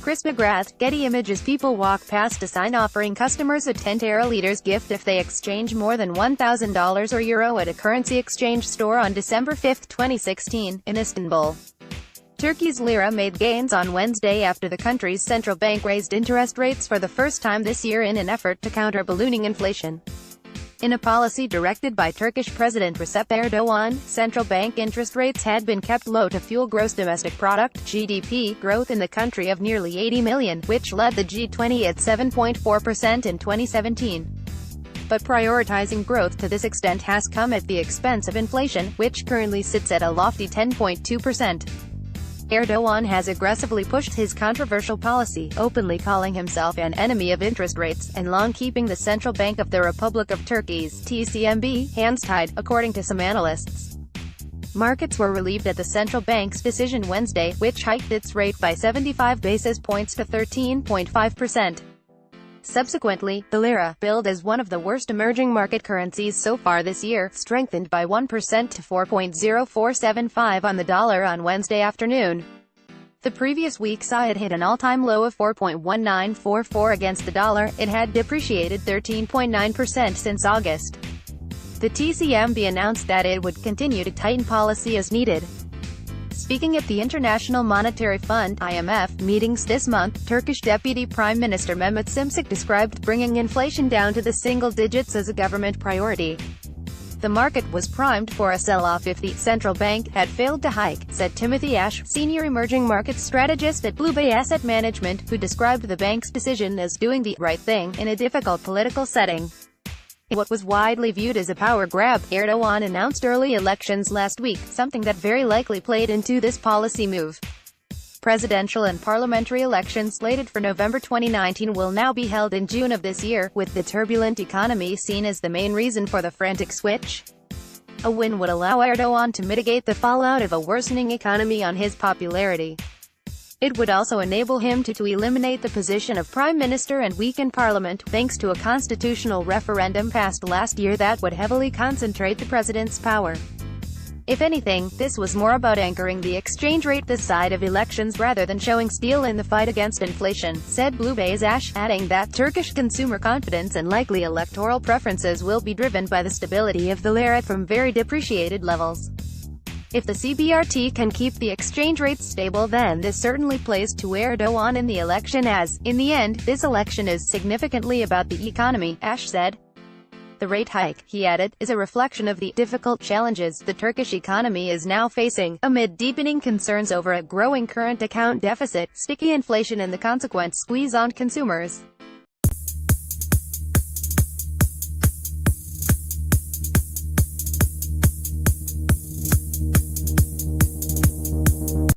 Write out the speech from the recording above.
Chris McGrath, Getty Images People walk past a sign offering customers a 10 TRY gift if they exchange more than $1,000 or euro at a currency exchange store on December 5, 2016, in Istanbul. Turkey's lira made gains on Wednesday after the country's central bank raised interest rates for the first time this year in an effort to counter ballooning inflation. In a policy directed by Turkish President Recep Erdogan, central bank interest rates had been kept low to fuel gross domestic product (GDP) growth in the country of nearly 80 million, which led the G20 at 7.4% in 2017. But prioritizing growth to this extent has come at the expense of inflation, which currently sits at a lofty 10.2%. Erdogan has aggressively pushed his controversial policy, openly calling himself an enemy of interest rates, and long keeping the Central Bank of the Republic of Turkey's (TCMB) hands tied, according to some analysts. Markets were relieved at the central bank's decision Wednesday, which hiked its rate by 75 basis points to 13.5%. Subsequently, the lira, billed as one of the worst emerging market currencies so far this year, strengthened by 1% to 4.0475 on the dollar on Wednesday afternoon. The previous week saw it hit an all-time low of 4.1944 against the dollar. It had depreciated 13.9% since August. The TCMB announced that it would continue to tighten policy as needed. Speaking at the International Monetary Fund (IMF) meetings this month, Turkish Deputy Prime Minister Mehmet Şimşek described bringing inflation down to the single digits as a government priority. The market was primed for a sell-off if the central bank had failed to hike, said Timothy Ash, senior emerging markets strategist at BlueBay Asset Management, who described the bank's decision as doing the right thing in a difficult political setting. In what was widely viewed as a power grab, Erdogan announced early elections last week, something that very likely played into this policy move. Presidential and parliamentary elections slated for November 2019 will now be held in June of this year, with the turbulent economy seen as the main reason for the frantic switch. A win would allow Erdogan to mitigate the fallout of a worsening economy on his popularity. It would also enable him to eliminate the position of prime minister and weaken parliament, thanks to a constitutional referendum passed last year that would heavily concentrate the president's power. If anything, this was more about anchoring the exchange rate this side of elections rather than showing steel in the fight against inflation, said BlueBay's Ash, adding that Turkish consumer confidence and likely electoral preferences will be driven by the stability of the lira from very depreciated levels. If the CBRT can keep the exchange rates stable, then this certainly plays to Erdogan in the election, as, in the end, this election is significantly about the economy, Ash said. The rate hike, he added, is a reflection of the difficult challenges the Turkish economy is now facing, amid deepening concerns over a growing current account deficit, sticky inflation and the consequent squeeze on consumers.